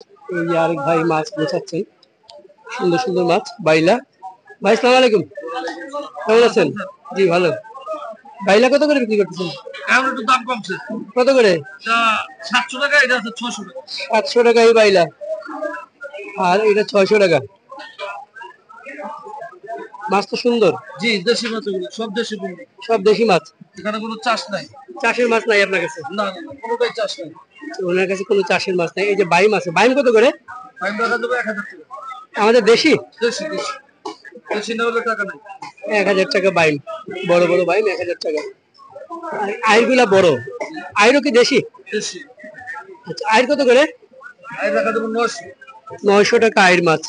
এই যে আরেক ভাই মাছ গোছাচ্ছেন, সুন্দর সুন্দর মাছ বাইলা। ভাই আসসালামু আলাইকুম, কেমন আছেন? জি ভালো। বাইলা কত করে বিক্রি করতেছেন? এখন একটু দাম কমছে। কত করে? এটা 700 টাকা, এটা আছে 600 টাকা। 700 টাকা এই বাইলা, আর এটা 600 টাকা। মাছ তো সুন্দর। জি, দেশি মাছ এগুলো, সব দেশি বন্ধু। সব দেশি মাছ, এখানে কোনো চাষ নাই। চাষের মাছ নাই আপনার কাছে? না না না, কোনোটাই চাষ নাই। ওনার কাছে কোনো চাষের মাছ নাই। এই যে বাইম আছে, বাইম কত করে? আমি দেখা দেবো 1000 টাকা। আমাদের দেশি? দেশি দেশি, দেশি না হলে টাকা নাই। 1000 টাকা বাইম, বড় বড় বাইম 1000 টাকা। আর আইরগুলা বড়, আইরও কি দেশি? দেশি। আচ্ছা, আইর কত করে? আমি দেখা দেবো 900। 900 টাকা আইর মাছ।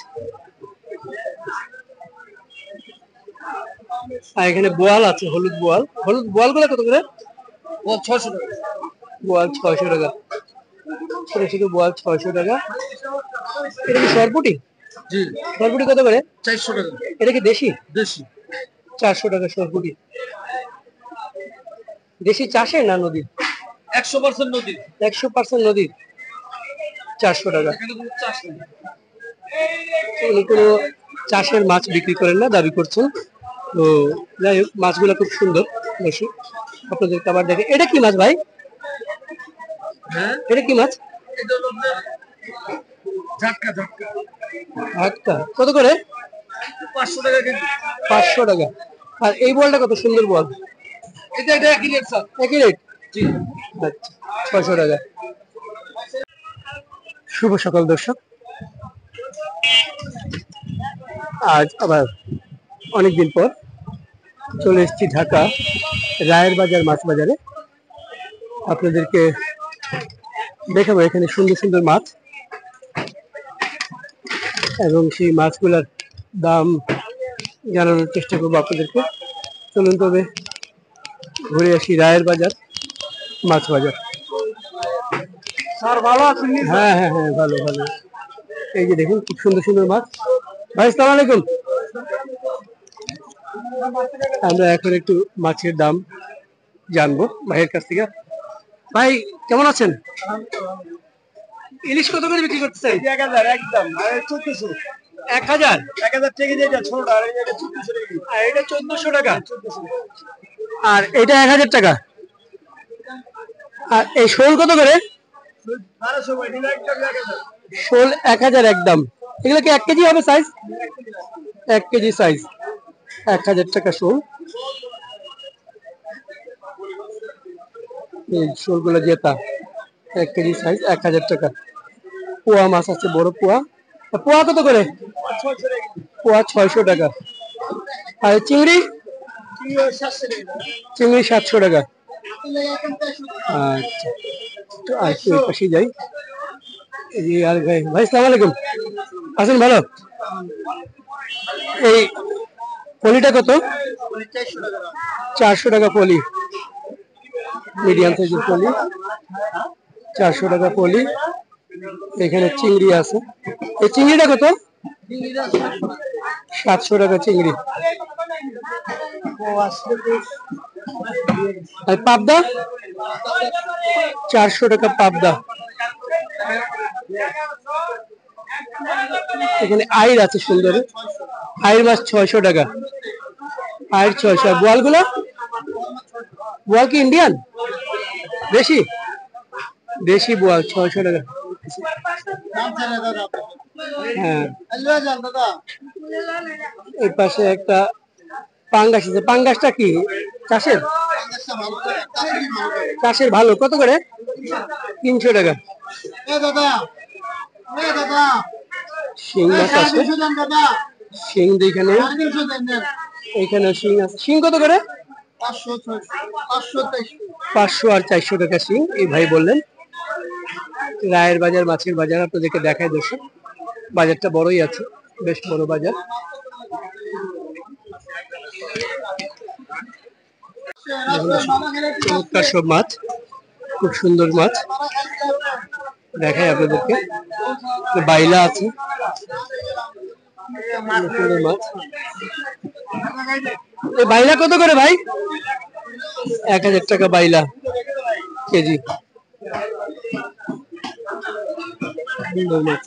আর এখানে বোয়াল আছে, হলুদ বোয়াল। হলুদ বোয়াল গুলা কত করে? ও 600 টাকা। বোয়াল 600 টাকা, ছোট ছোট বোয়াল 600 টাকা। এটা কি সরপুটি? জি। সরপুটি কত করে? 400 টাকা। এটা কি দেশি? দেশি। 400 টাকা সরপুটি। দেশি চাষের না নদীর? 100% নদী। 100% নদীর, 400 টাকা। এখানে কোনো চাষ নেই। উনি কোনো চাষের মাছ বিক্রি করেন না দাবি করছেন। তো যাই হোক, মাছগুলো খুব সুন্দর বেশি। আপনাদেরকে আবার দেখে, এটা কি মাছ ভাই? হ্যাঁ, এটা কি মাছ? এটা হলো আপনার ঝাটকা ঝাটকা। হাটকা কত করে? 500 টাকা কেজি। 500 টাকা। আর এই বলটা কত সুন্দর বল? এটা একই রেট স্যার। একই রেট? জি। আচ্ছা, 600 টাকা। শুভ সকাল দর্শক, আজ আবার অনেকদিন পর চলে এসেছি ঢাকা রায়ের বাজার মাছ বাজারে। আপনাদেরকে দেখাবো এখানে সুন্দর সুন্দর মাছ এবং সেই মাছগুলোর দাম জানানোর চেষ্টা করবো আপনাদেরকে। চলুন তবে ঘুরে আসি রায়ের বাজার মাছ বাজার। স্যার ভালো আছেন? হ্যাঁ হ্যাঁ হ্যাঁ, ভালো ভালো। এই যে দেখুন খুব সুন্দর সুন্দর মাছ। ভাই আসসালামু আলাইকুম, আমরা এখন একটু মাছের দাম জানবো ভাইয়ের কাছ থেকে। ভাই কেমন আছেন? ইলিশ কত করে বিক্রি করতেছেন? 1000 একদম, আর 1400। 1000? 1000 টাকা দিয়ে এটা ছোটটা, আর এটা 1400 টাকা। আর এটা 1400 টাকা, আর এটা 1000 টাকা। আর এই শোল কত করে? 1200 ভাই, এটা একদম 1000। শোল 1000 একদম। এগুলো কি 1 কেজি হবে সাইজ? 1 কেজি সাইজ, 1000 টাকা শোল। এই শোলগুলো জেতা, 1 কেজি সাইজ 1000 টাকা। পোয়া মাছ আছে, বড় পোয়া। পোয়া কত করে? পোয়া 600 টাকা। আর চিংড়ি? চিংড়ি 700 টাকা। আচ্ছা, তো আর একটু ওই পাশে যাই। জি, আর ভাই, ভাই আসসালামু আলাইকুম, আছেন ভালো? এই পলিটা কত? 400 টাকা পলি, মিডিয়াম সাইজের পলি, 400 টাকা পলি। এখানে চিংড়ি আছে, এই চিংড়িটা কত? 700 টাকা চিংড়ি। আর পাবদা? 400 টাকা পাবদা। এখানে আইর আছে সুন্দর, আইর মাছ 600 টাকা, আইর 600। বোয়াল গুলো? বোয়াল কি ইন্ডিয়ান? দেশি? দেশি বোয়াল 600 টাকা। হ্যাঁ, এই পাশে একটা পাঙ্গাস আছে। পাঙ্গাসটা কি চাষের? চাষের ভালো, কত করে? 300 টাকা। শিং মাছ আছে, শিং এখানে, এখানে শিং আছে। শিং কত করে? 500 আর 400 টাকা শিং, এই ভাই বললেন। রায়ের বাজার মাছের বাজার আপনাদেরকে দেখায় দর্শক, বাজারটা বড়ই আছে, বেশ বড় বাজার। চমৎকার সব মাছ, খুব সুন্দর মাছ দেখায় আপনাদেরকে। বাইলা আছে, সুন্দর মাছ। এই বাইলা কত করে ভাই? 1000 টাকা বাইলা কেজি। সুন্দর মাছ।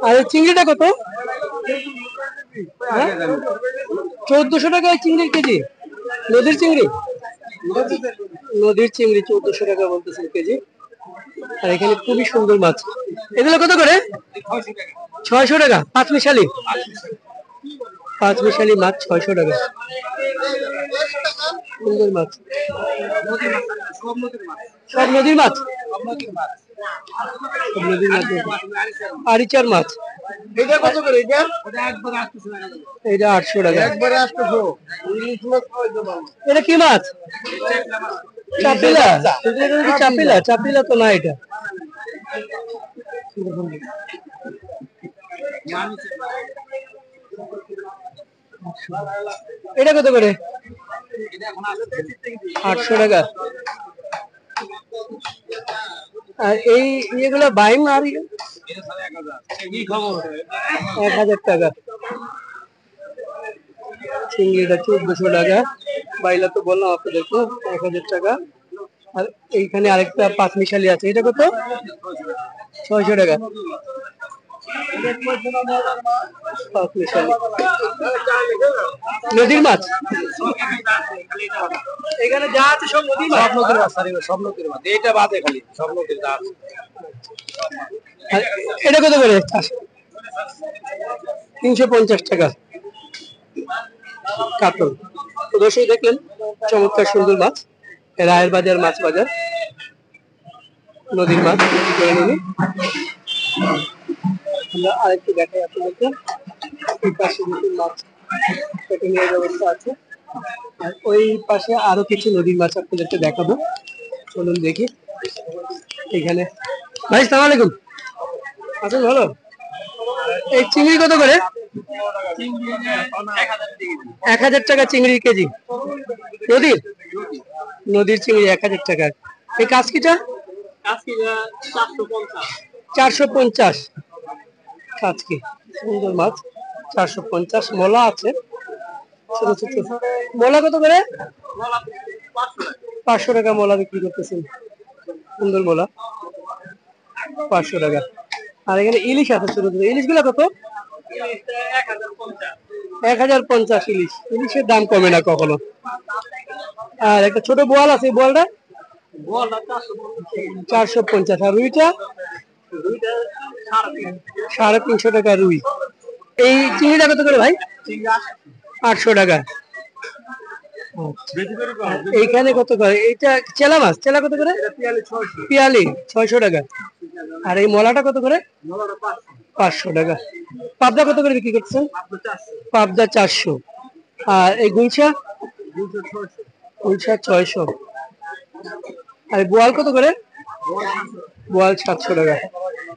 আর এই চিংড়িটা কত? 1400 টাকা চিংড়ির কেজি। নদীর চিংড়ি, নদীর চিংড়ি 1400 টাকা বলতেছেন কেজি। আর এখানে খুবই সুন্দর মাছ। এগুলো কত করে? 600 টাকা। পাঁচ মিশালি মাছ 600 টাকা। সুন্দর মাছ, সব নদীর মাছ, সব নদীর মাছ। আরিচার মাছ এটা কত করে? এটা এটা 800 টাকা। একবারে 800। ইলিশ মাছ খাওয়াইতে পারবো। এটা কি মাছ? চাপিলা। চাপিলা, চাপিলা তো না এটা। এটা কত করে? 800 টাকা। আর এই ইয়েগুলো বাইম আর 1000 টাকা। চিংড়িটা 1400 টাকা। বাইলা তো বললাম আপনাদেরকে 1000 টাকা। আর এইখানে আরেকটা পাঁচ মিশালি আছে, এটা কত? 600 টাকা। পাঁচ মিশালি নদীর মাছ। এখানে যা আছে সব নদীর মাছ। সব নদীর মাছ, সব নদীর মাছ। এইটা বাদে খালি সব নদীর মাছ। এটা কত করে? 350 টাকা। কাতল। তো দর্শক দেখলেন চমৎকার সুন্দর মাছ। রায়ের বাজার মাছ বাজার, নদীর মাছ বিক্রি করে নিন। আমরা আরেকটু দেখাই আপনাদেরকে। এই পাশে নদীর মাছ কেটে নেওয়ার ব্যবস্থা আছে। আর ওই পাশে আরো কিছু নদীর মাছ আপনাদেরকে দেখাবো। চলুন দেখি। এখানে ভাই সালাম আলাইকুম, আছেন ভালো? এই চিংড়ি কত করে? 1000 টাকা চিংড়ি কেজি। নদীর, নদীর চিংড়ি 1000 টাকা। এই কাজকিটা 450। কাজকি সুন্দর মাছ 450। মোলা আছে ছোট ছোট। মোলা কত করে? 500 টাকা মোলা বিক্রি করতেছেন। সুন্দর মোলা 500 টাকা। আর এখানে ইলিশ আছে ছোট ছোট। ইলিশ গুলা কত? 1050 ইলিশ। ইলিশের দাম কমে না কখনো। আর একটা ছোট বোয়াল আছে, বোয়ালটা 450। আর রুইটা 350 টাকা রুই। এই চিংড়িটা কত করে ভাই? 800 টাকা। এইখানে কত করে? এইটা চেলা মাছ, চেলা কত করে? পিয়ালি 600 টাকা। আর এই মলাটা কত করে? 500 টাকা। পাবদা কত করে বিক্রি করছেন? পাবদা 400। আর এই গুলশা? গুলশা 600। আর বোয়াল কত করে? বোয়াল 700 টাকা।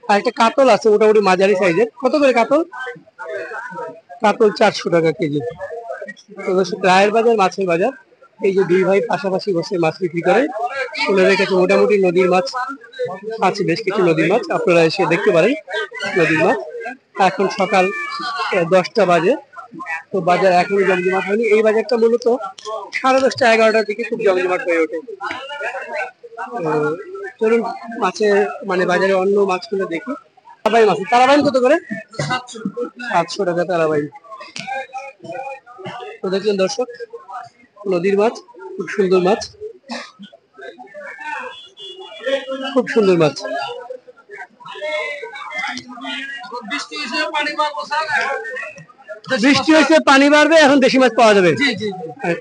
আর একটা কাতল আছে মোটামুটি মাঝারি সাইজের, কত করে কাতল? কাতল 400 টাকা কেজি। রায়ের বাজার মাছের বাজার। এই যে দুই ভাই পাশাপাশি বসে মাছ বিক্রি করে। ওনাদের কাছে মোটামুটি নদীর মাছ আছে, বেশ কিছু নদীর মাছ আপনারা এসে দেখতে পারেন। নদীর মাছ। এখন সকাল 10টা বাজে, তো বাজার এখনো জমজমাট হয়নি। এই বাজারটা মূলত 10:30 11টার দিকে খুব জমজমাট হয়ে ওঠে। চলুন মাছে মানে বাজারে অন্য মাছগুলো দেখি। তারাবাইন মাছ, তারাবাইন কত করে? 700 টাকা তারাবাইন। তো দেখলেন দর্শক নদীর মাছ, খুব সুন্দর মাছ, খুব সুন্দর মাছ। বৃষ্টি হচ্ছে, পানি বাড়বে, এখন দেশি মাছ পাওয়া যাবে।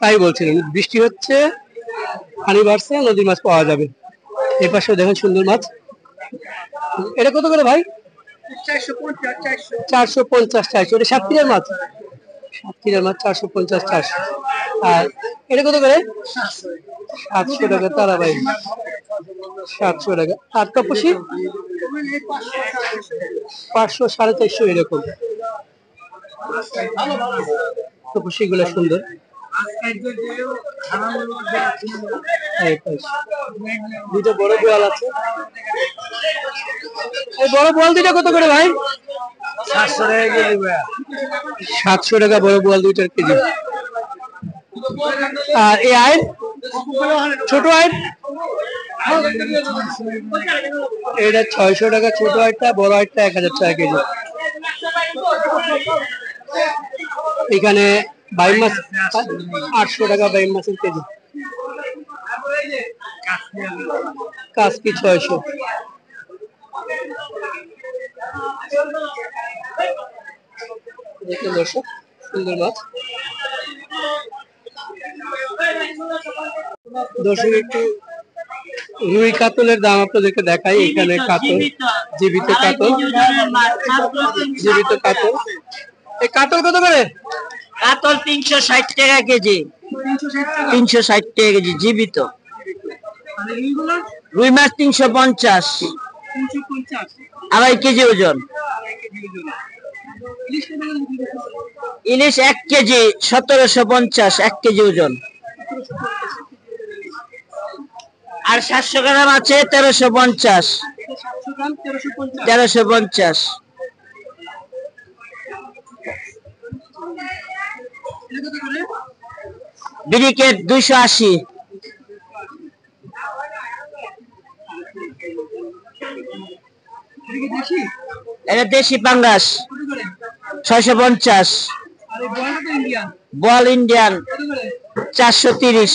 তাই বলছিলেন, বৃষ্টি হচ্ছে, পানি বাড়ছে, নদীর মাছ পাওয়া যাবে। এই পাশে দেখুন সুন্দর মাছ। এটা কত করে ভাই? 450 400। এটা সাতক্ষীরার মাছ, সাতক্ষীরার মাছ 450 400। আর এটা কত করে? 700 টাকা তারাবাইন, 700 টাকা। আর তপসি 500 450 এরকম। তপসি গুলো সুন্দর। দুটো বড় বোয়াল আছে। এই বড় বোয়াল দুইটা কত করে ভাই? 700 টাকা কেজি। 700 টাকা বড় বোয়াল দুইটার কেজি। আর এই আইর, ছোট আইর এটা 600 টাকা ছোট একটা, বড় একটা 1000 টাকা কেজি। এখানে বাইম মাছ 800 টাকা বাইম মাছের কেজি। কাজকি 600। দেখুন দর্শক, সুন্দর মাছ। দর্শক একটু রুই কাতলের দাম আপনাদেরকে দেখাই। এখানে কাতল, জীবিত কাতল, জীবিত কাতল। এই কাতল কত করে? কাতল 360 টাকা কেজি। 360 টাকা কেজি জীবিত। রুই মাছ 350 আড়াই কেজি ওজন। ইলিশ 1 কেজি 1750 1 কেজি ওজন। আর 700 গ্রাম আছে 1350। 1350। ব্রিকেট 280। এটা দেশি পাঙ্গাস 650। বল ইন্ডিয়ান 430।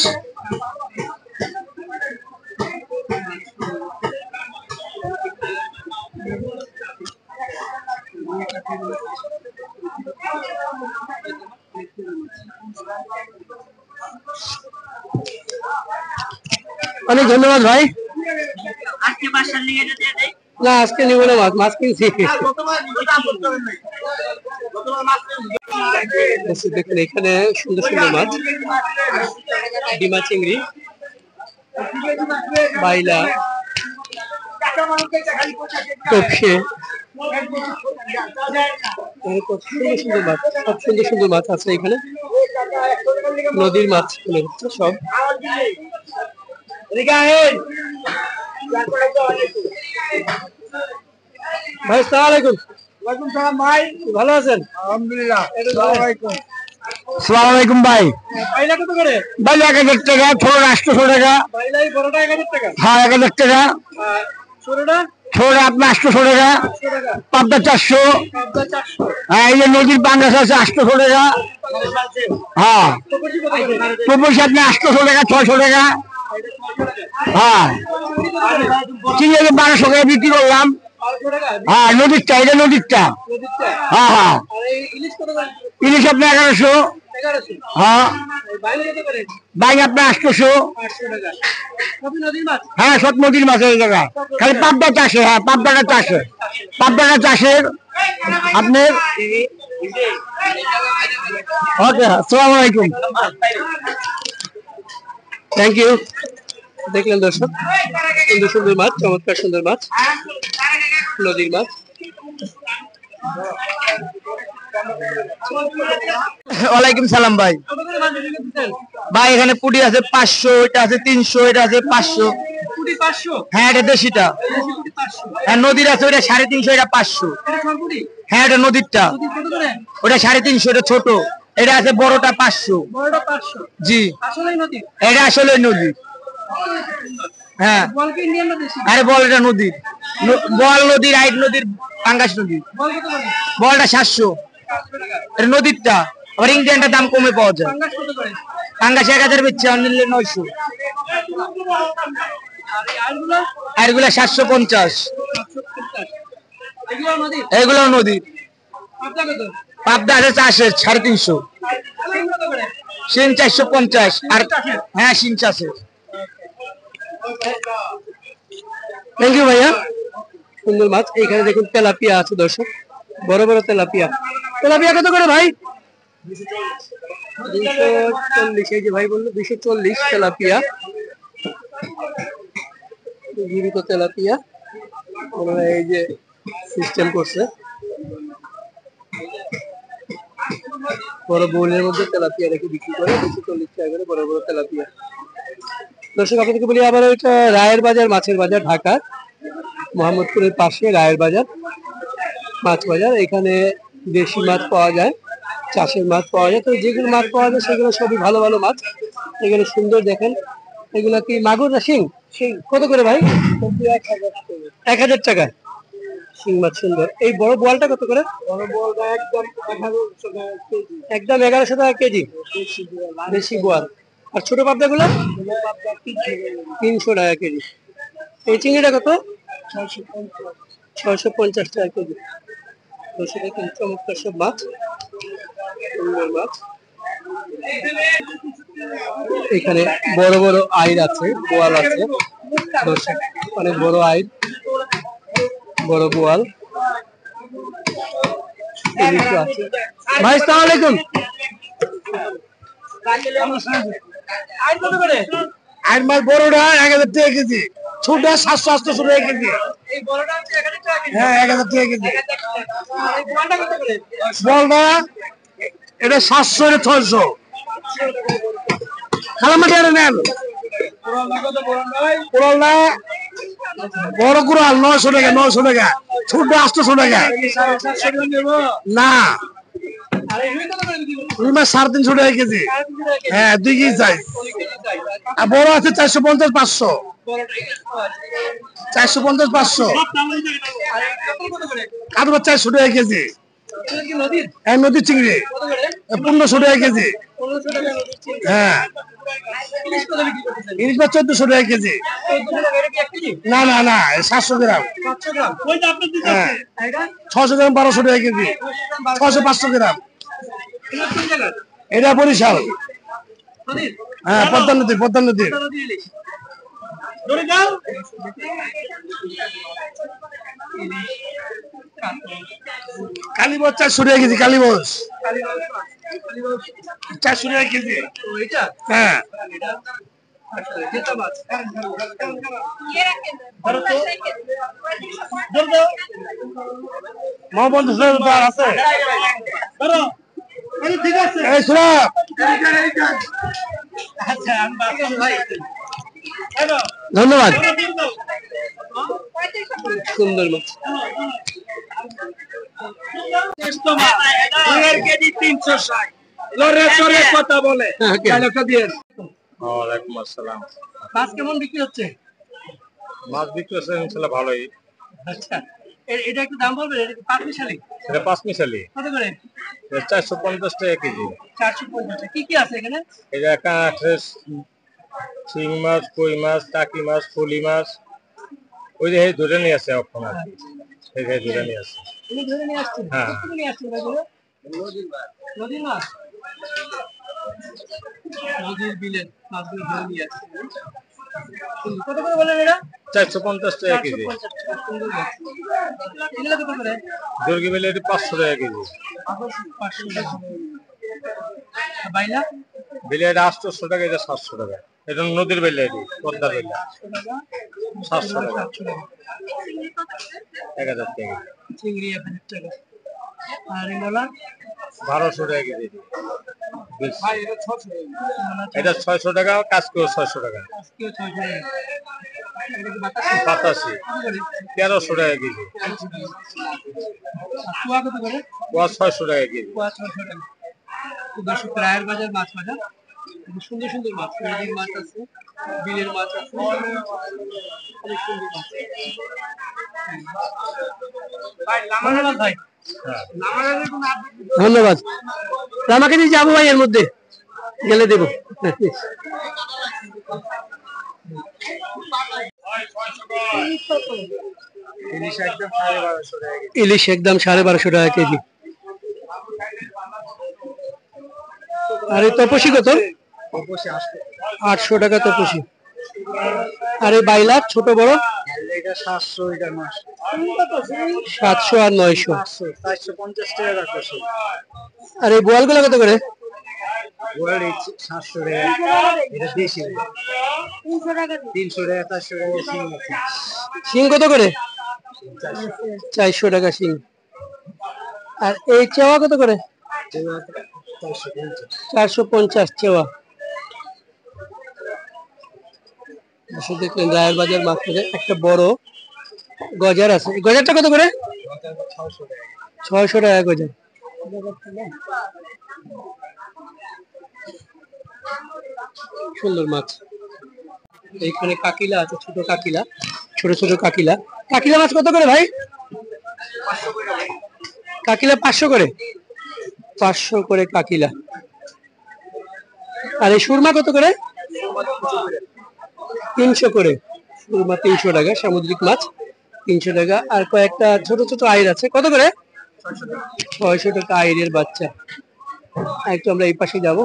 অনেক ধন্যবাদ ভাই। আজকে বাসার নিয়ে যেতে দেই না, আজকে নিব না, মাছ কিনছি। দেখুন এখানে সুন্দর সুন্দর মাছ, ডিমা চিংড়ি, বাইলা, টপসে, কত সুন্দর সুন্দর মাছ, সব সুন্দর সুন্দর মাছ আছে এখানে। নদীর মাছ মনে হচ্ছে সব। ভাই আসসালামু আলাইকুম। ওয়ালাইকুম সালাম ভাই, ভালো আছেন? আলহামদুলিল্লাহ। আসসালামু আলাইকুম ভাই। বাইলা কত করে? ভাই 1000 টাকা, ছোট 800 টাকা। বাইলাই বড়টা 1000 টাকা। হ্যাঁ 1000 টাকা। ছোটটা ছোট আপনার 800 টাকা। 800 টাকা। পাবদা 400। পাবদা 400। হ্যাঁ এই যে নদীর পাঙ্গাস আছে 800 টাকা। হ্যাঁ টপসি কত করে? প্রবাসী আপনি 800 টাকা, 600 টাকা। হ্যাঁ ঠিক আছে, 1200 টাকা বিক্রি করলাম। 1200 টাকা। হ্যাঁ নদীরটা, এটা নদীরটা। নদীরটা। হ্যাঁ হ্যাঁ আর এই ইলিশ কত করে? ইলিশ আপনার 1100। 1100। হ্যাঁ এই বাইলা কত করে? বাইক আপনার 800। 800 টাকা। সবই নদীর মাছ। হ্যাঁ সব নদীর মাছ এই জায়গায়, খালি পাবদা চাষে। হ্যাঁ পাবদাটা চাষে, পাবদাটা চাষের আপনার। ওকে, আসসালামু আলাইকুম। Thank you. দেখলেন দর্শক, সুন্দর সুন্দর মাছ, চমৎকার সুন্দর মাছ, নদীর মাছ। ওয়ালাইকুম সালাম ভাই। ভাই এখানে পুটি আছে 500, এটা আছে 300, এটা আছে 500। পুটি 500। হ্যাঁ এটা দেশিটা। পুটি 500। হ্যাঁ নদীর আছে, ওটা 350, এটা 500। এটা সরপুটি। হ্যাঁ এটা নদীরটা, নদীর কত করে? ওটা 350, এটা ছোট। এটা আছে বড়টা 500। বড়টা 500। জি আসলেই নদী। এটা আসলে নদী। হ্যাঁ বল কি ইন্ডিয়ান না দেশি? আরে বল এটা নদীর, বল নদীর, আইট নদীর, পাঙ্গাস নদীর। বল কত করে? বলটা 700। 500 টাকা। এটা নদীরটা। আবার ইন্ডিয়ানটার দাম কমে পাওয়া যায়। পাঙ্গাস কত করে? পাঙ্গাস 1000 বেচছে, অনিলে 900। আর এই আলগুলো? আর এগুলা 750। 750। এগুলো নদী। এগুলো নদীর। পাবদা কত? পাবদা আছে 400, 350। শিং কত করে? শিং 450। আর হ্যাঁ শিং চাষে। থ্যাংক ইউ ভাইয়া। সুন্দর মাছ। এখানে দেখুন তেলাপিয়া আছে দর্শক, বড় বড় তেলাপিয়া। তেলাপিয়া কত করে ভাই? 240। এই যে ভাই বললো 240 তেলাপিয়া, জীবিত তেলাপিয়া। এই যে সিস্টেম করছে, বড় বোলের মধ্যে তেলাপিয়া রেখে বিক্রি করে 240 টাকা করে বড় বড় তেলাপিয়া। দর্শক আপনাদেরকে বলি আবার, এটা রায়ের বাজার মাছের বাজার, ঢাকা মোহাম্মদপুরের পাশে রায়ের বাজার মাছ বাজার। এখানে দেশি মাছ পাওয়া যায়, চাষের মাছ পাওয়া যায়। তো যেগুলো মাছ পাওয়া যায় সেগুলো সবই ভালো ভালো মাছ। এগুলো সুন্দর, দেখেন এগুলো কি মাগুর না শিং? শিং কত করে ভাই? 1000 টাকা। শিং মাছ সুন্দর। এই বড় বোয়ালটা কত করে? একদম 1100 টাকা কেজি। দেশি বোয়াল। আর ছোট পাবদা গুলো 300 টাকা কেজি। এই চিংড়িটা কত? 650 টাকা কেজি। দর্শক দেখুন চমৎকার সব মাছ, সুন্দর মাছ। এখানে বড় বড় আইর আছে, বোয়াল আছে। দর্শক অনেক বড় আইর, বড় বোয়াল। ইলিশ আছে। ভাই আসসালামু আলাইকুম। আর মাছ বড়টা 1000 টাকা কেজি, ছোটটা 700-800 টাকা কেজি। হ্যাঁ 1000 টাকা কেজি। বলটা এটা 700 এটা 600। খালামাটি আর নেন কোরালটা, বড় কোরাল 900 টাকা, 900 টাকা, ছোটটা 800 টাকা। না রুই মাছ 350 টাকা কেজি। হ্যাঁ 2 কেজি সাইজ। আর বড় আছে 450-500। 450-500। কাতলা 400 টাকা কেজি। হ্যাঁ নদীর চিংড়ি 1500 টাকা কেজি। হ্যাঁ ইলিশ মাছ 1400 টাকা কেজি। না না না 700 গ্রাম। হ্যাঁ 600 গ্রাম 1200 টাকা কেজি। 600-500 গ্রাম। এটা বরিশাল। হ্যাঁ পদ্মা নদী, পদ্মা নদীর। কালীবস 400 টাকা কেজি। কালীবস 400 টাকা কেজি। হ্যাঁ আছে। এই শোনো, ধন্যবাদ। সুন্দর মাছ। কথা বলে ওয়ালাইকুম আসসালাম। মাছ কেমন বিক্রি হচ্ছে? মাছ বিক্রি হচ্ছে ইনশাল্লাহ ভালোই। আচ্ছা, এটা একটু দাম বলবেন? এটা কি পাঁচ মিশালি? এটা 5 মিশালি। কত করে? 450 টাকা কেজি। 450। কি কি আছে এখানে? এটা কাঁঠাস, শিং মাছ, কই মাছ, টাকি মাছ, ফলি মাছ, ওই যে ধরে নিয়ে আসছে এখন আর কি। সেই ধরে নিয়ে আসছে। উনি ধরে নিয়ে আসছেন? হ্যাঁ। কোথা থেকে নিয়ে আসছেন এগুলো? নদীর মাছ। নদীর বিলের মাছগুলো ধরে নিয়ে আসছেন। কত করে বলেন এটা? 450 টাকা কেজি। 450 টাকা। সুন্দর মাছ। এগুলো কত করে? দুর্গি বেলে এটা 500 টাকা কেজি। 500 টাকা। বাইলা? বেলে এটা 800 টাকা, এটা 700 টাকা। এটা নদীর বেলে, এটি পদ্মার বেলে 700 টাকা। 1000 টাকা কেজি। চিংড়ি 1000 টাকা। আর মোলা? 1200 টাকা কেজি। এটা 600 টাকা, কাজ করে 600 টাকা। আজকেও 600 টাকা। এটা কি বাতাসি 1300 টাকা কেজি। কুয়া কত করে? কুয়া 600 টাকা কেজি। কুয়া 600 টাকা। তো দর্শক রায়ের বাজার মাছ বাজার, সুন্দর সুন্দর মাছ, নদীর মাছ আছে, বিলের মাছ আছে, অনেক সুন্দর মাছ। ধন্যবাদ ভাই। ধন্যবাদ। আমাকে দিয়ে যাবো ভাই, এর মধ্যে গেলে দেবো। ইলিশ একদম 1250 টাকা কেজি। আর এই তপসি কত? 800 টাকা তপসি। আর এই বাইলার ছোট বড়? 700 আর 900। 450 টাকা রাখছি। আর এই বোয়ালগুলো কত করে? 700 টাকা। এটা বেশি। 300 টাকা, 400 টাকা। শিং কত করে? 400 টাকা শিং। আর এই চেওয়া কত করে? 450 চেওয়া। দেখলেন রায়ের বাজার মার্কেটে একটা বড় গজার আছে। গজারটা কত করে? 600 টাকা গজার। সুন্দর মাছ। এইখানে কাকিলা আছে, ছোট কাকিলা, ছোট ছোট কাকিলা। কাকিলা মাছ কত করে ভাই? কাকিলা 500 করে, 500 করে কাকিলা। আর এই সুরমা কত করে? 300 করে সুরমা, 300 টাকা। সামুদ্রিক মাছ 300 টাকা। আর কয়েকটা ছোট ছোট আইর আছে, কত করে? 600 টাকা আইরের বাচ্চা। একটু আমরা এই পাশে যাবো।